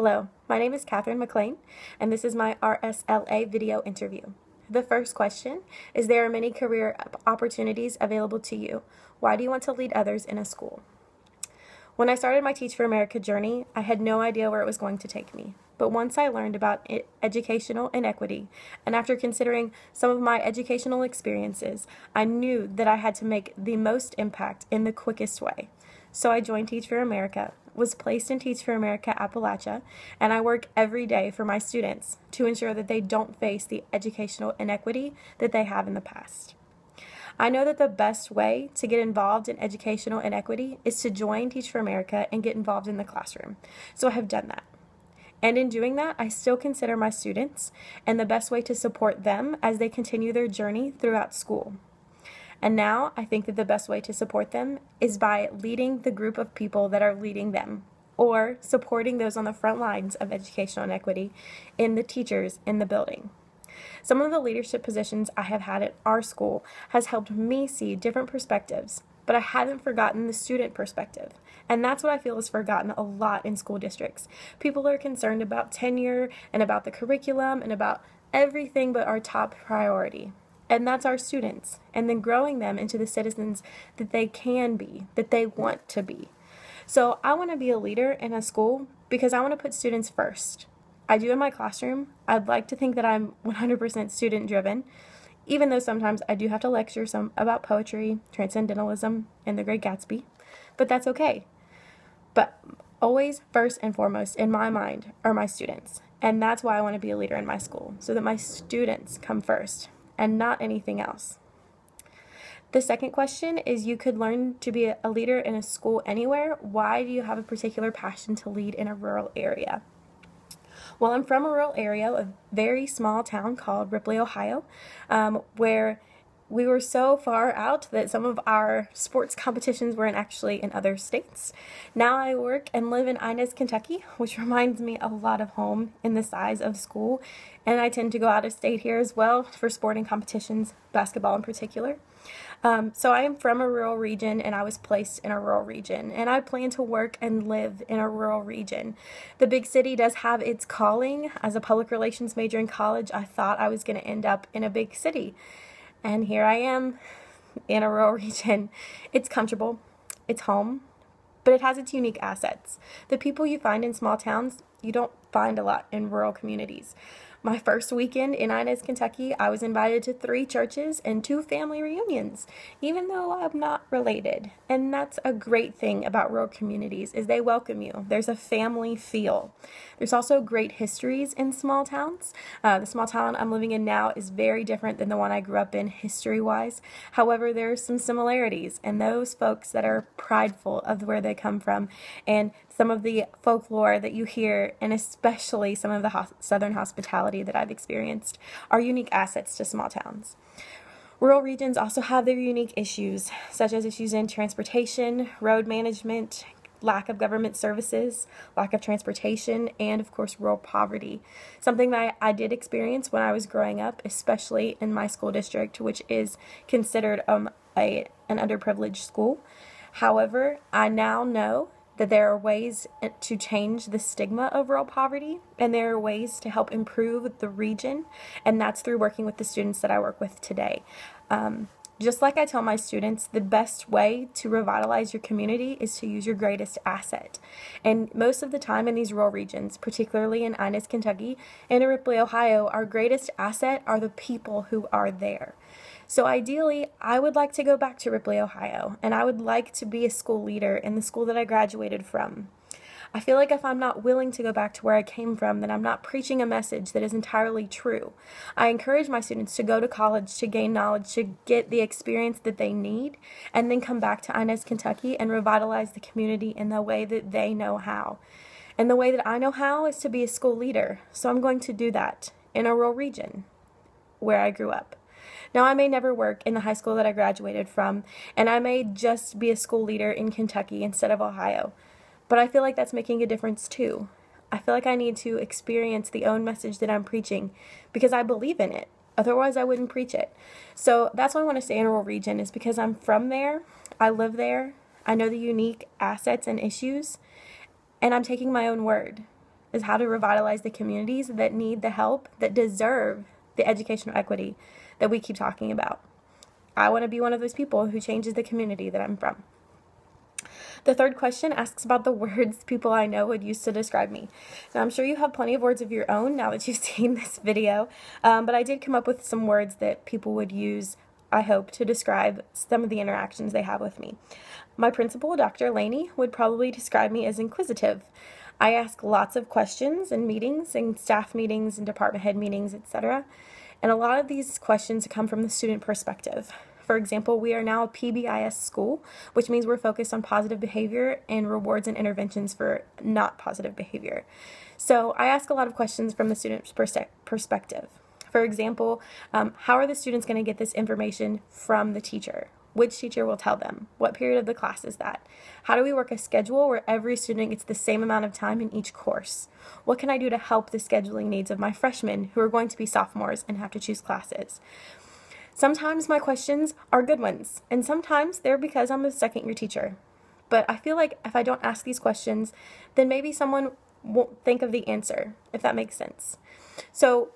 Hello, my name is Kathryn McClain, and this is my RSLA video interview. The first question is, there are many career opportunities available to you. Why do you want to lead others in a school? When I started my Teach for America journey, I had no idea where it was going to take me. But once I learned about educational inequity, and after considering some of my educational experiences, I knew that I had to make the most impact in the quickest way. So I joined Teach for America, was placed in Teach for America Appalachia, and I work every day for my students to ensure that they don't face the educational inequity that they have in the past. I know that the best way to get involved in educational inequity is to join Teach for America and get involved in the classroom. So I have done that. And in doing that, I still consider my students and the best way to support them as they continue their journey throughout school. And now I think that the best way to support them is by leading the group of people that are leading them, or supporting those on the front lines of educational inequity in the teachers in the building. Some of the leadership positions I have had at our school has helped me see different perspectives, but I haven't forgotten the student perspective. And that's what I feel is forgotten a lot in school districts. People are concerned about tenure and about the curriculum and about everything but our top priority. And that's our students, and then growing them into the citizens that they can be, that they want to be. So I want to be a leader in a school because I want to put students first. I do in my classroom. I'd like to think that I'm 100% student driven, even though sometimes I do have to lecture some about poetry, transcendentalism, and the Great Gatsby, but that's okay. But always first and foremost in my mind are my students, and that's why I want to be a leader in my school, so that my students come first and not anything else. The second question is, you could learn to be a leader in a school anywhere. Why do you have a particular passion to lead in a rural area? Well, I'm from a rural area, a very small town called Ripley, Ohio, where we were so far out that some of our sports competitions weren't actually in other states. Now I work and live in Inez, Kentucky, which reminds me a lot of home in the size of school. And I tend to go out of state here as well for sporting competitions, basketball in particular. So I am from a rural region, and I was placed in a rural region, and I plan to work and live in a rural region. The big city does have its calling. As a public relations major in college, I thought I was going to end up in a big city. And here I am in a rural region. It's comfortable, it's home, but it has its unique assets. The people you find in small towns, you don't find a lot in rural communities. My first weekend in Inez, Kentucky, I was invited to 3 churches and 2 family reunions, even though I'm not related. And that's a great thing about rural communities, is they welcome you. There's a family feel. There's also great histories in small towns. The small town I'm living in now is very different than the one I grew up in history-wise. However, there are some similarities, and those folks that are prideful of where they come from, and some of the folklore that you hear, and especially some of the Southern hospitality that I've experienced, are unique assets to small towns. Rural regions also have their unique issues, such as issues in transportation, road management, lack of government services, lack of transportation, and of course rural poverty. Something that I did experience when I was growing up, especially in my school district, which is considered an underprivileged school. However, I now know that there are ways to change the stigma of rural poverty, and there are ways to help improve the region, and that's through working with the students that I work with today. Just like I tell my students, the best way to revitalize your community is to use your greatest asset. And most of the time in these rural regions, particularly in Inez, Kentucky, and in Ripley, Ohio, our greatest asset are the people who are there. So ideally, I would like to go back to Ripley, Ohio, and I would like to be a school leader in the school that I graduated from. I feel like if I'm not willing to go back to where I came from, then I'm not preaching a message that is entirely true. I encourage my students to go to college, to gain knowledge, to get the experience that they need, and then come back to Inez, Kentucky and revitalize the community in the way that they know how. And the way that I know how is to be a school leader. So I'm going to do that in a rural region where I grew up. Now, I may never work in the high school that I graduated from, and I may just be a school leader in Kentucky instead of Ohio. But I feel like that's making a difference too. I feel like I need to experience the own message that I'm preaching because I believe in it. Otherwise, I wouldn't preach it. So that's why I want to stay in a rural region, is because I'm from there, I live there, I know the unique assets and issues, and I'm taking my own word. is how to revitalize the communities that need the help, that deserve the educational equity that we keep talking about. I want to be one of those people who changes the community that I'm from. The third question asks about the words people I know would use to describe me. Now, I'm sure you have plenty of words of your own now that you've seen this video, but I did come up with some words that people would use, I hope, to describe some of the interactions they have with me. My principal, Dr. Laney, would probably describe me as inquisitive. I ask lots of questions in meetings, in staff meetings, and department head meetings, etc. And a lot of these questions come from the student perspective. For example, we are now a PBIS school, which means we're focused on positive behavior and rewards and interventions for not positive behavior. So I ask a lot of questions from the student's perspective. For example, how are the students going to get this information from the teacher? Which teacher will tell them? What period of the class is that? How do we work a schedule where every student gets the same amount of time in each course? What can I do to help the scheduling needs of my freshmen who are going to be sophomores and have to choose classes? Sometimes my questions are good ones, and sometimes they're because I'm a second-year teacher. But I feel like if I don't ask these questions, then maybe someone won't think of the answer, if that makes sense. So,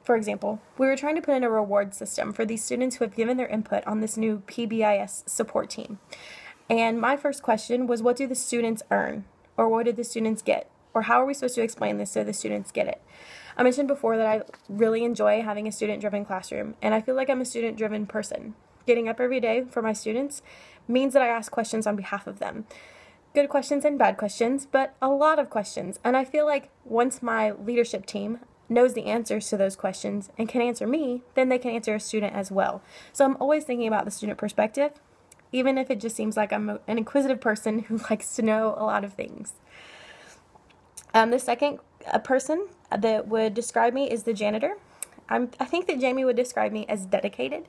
for example, we were trying to put in a reward system for these students who have given their input on this new PBIS support team. And my first question was, what do the students earn? Or what did the students get? Or how are we supposed to explain this so the students get it? I mentioned before that I really enjoy having a student-driven classroom, and I feel like I'm a student-driven person. Getting up every day for my students means that I ask questions on behalf of them. Good questions and bad questions, but a lot of questions. And I feel like once my leadership team knows the answers to those questions and can answer me, then they can answer a student as well. So I'm always thinking about the student perspective, even if it just seems like I'm an inquisitive person who likes to know a lot of things. The second person that would describe me is the janitor. I think that Jamie would describe me as dedicated.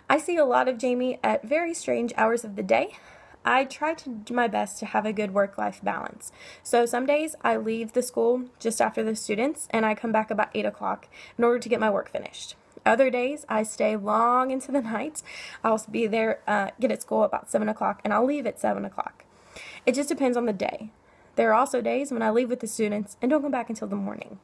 I see a lot of Jamie at very strange hours of the day. I try to do my best to have a good work-life balance. So some days I leave the school just after the students and I come back about 8 o'clock in order to get my work finished. Other days I stay long into the night. I'll be there, get at school about 7 o'clock and I'll leave at 7 o'clock. It just depends on the day. There are also days when I leave with the students and don't come back until the morning.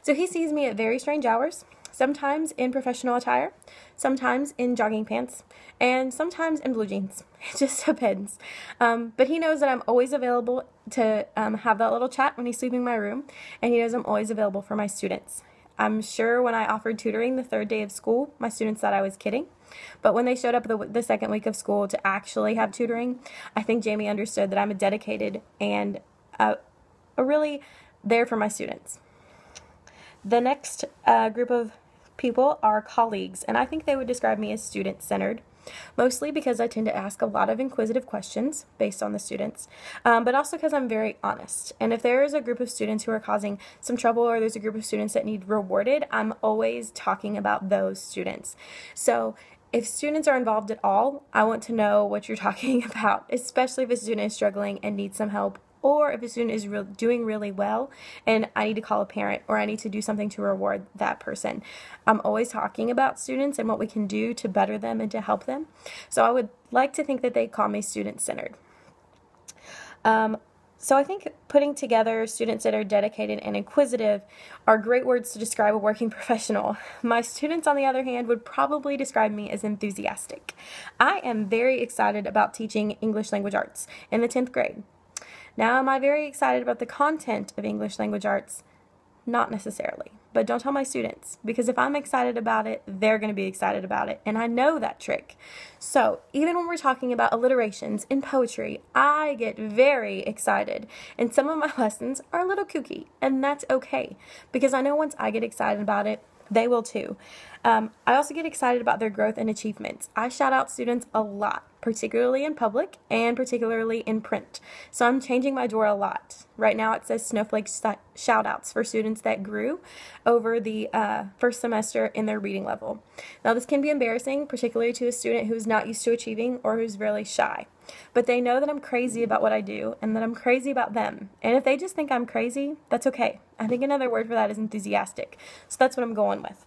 So he sees me at very strange hours, sometimes in professional attire, sometimes in jogging pants, and sometimes in blue jeans. It just depends. But he knows that I'm always available to have that little chat when he's sweeping my room, and he knows I'm always available for my students. I'm sure when I offered tutoring the third day of school, my students thought I was kidding. But when they showed up the second week of school to actually have tutoring, I think Jamie understood that I'm a dedicated and really there for my students. The next group of people are colleagues, and I think they would describe me as student-centered, mostly because I tend to ask a lot of inquisitive questions based on the students, but also because I'm very honest. And if there is a group of students who are causing some trouble or there's a group of students that need rewarded, I'm always talking about those students. So if students are involved at all, I want to know what you're talking about, especially if a student is struggling and needs some help, or if a student is doing really well and I need to call a parent or I need to do something to reward that person. I'm always talking about students and what we can do to better them and to help them. So I would like to think that they call me student-centered. So I think putting together student-centered, dedicated, and inquisitive are great words to describe a working professional. My students, on the other hand, would probably describe me as enthusiastic. I am very excited about teaching English language arts in the 10th grade. Now, am I very excited about the content of English language arts? Not necessarily, but don't tell my students, because if I'm excited about it, they're going to be excited about it, and I know that trick. So, even when we're talking about alliterations in poetry, I get very excited, and some of my lessons are a little kooky, and that's okay, because I know once I get excited about it, they will too. I also get excited about their growth and achievements. I shout out students a lot, particularly in public and particularly in print. So I'm changing my door a lot. Right now it says Snowflake shout outs for students that grew over the first semester in their reading level. Now this can be embarrassing, particularly to a student who's not used to achieving or who's really shy. But they know that I'm crazy about what I do and that I'm crazy about them. And if they just think I'm crazy, that's okay. I think another word for that is enthusiastic. So that's what I'm going with.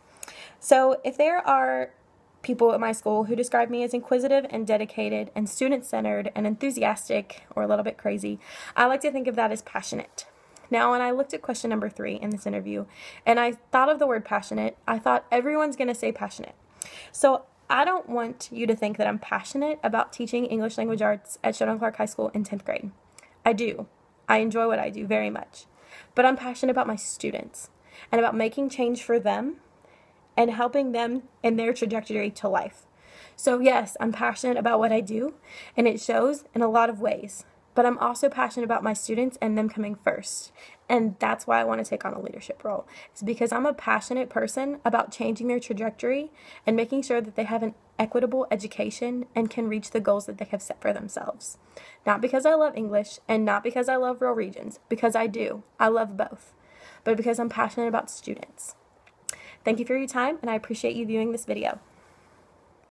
So if there are people at my school who describe me as inquisitive and dedicated and student-centered and enthusiastic or a little bit crazy, I like to think of that as passionate. Now, when I looked at question number 3 in this interview, and I thought of the word passionate, I thought everyone's going to say passionate. So I don't want you to think that I'm passionate about teaching English language arts at Sheldon Clark High School in 10th grade. I do. I enjoy what I do very much. But I'm passionate about my students and about making change for them and helping them in their trajectory to life. So yes, I'm passionate about what I do, and it shows in a lot of ways. But I'm also passionate about my students and them coming first. And that's why I want to take on a leadership role. It's because I'm a passionate person about changing their trajectory and making sure that they have an equitable education and can reach the goals that they have set for themselves. Not because I love English and not because I love rural regions, because I do. I love both. But because I'm passionate about students. Thank you for your time, and I appreciate you viewing this video.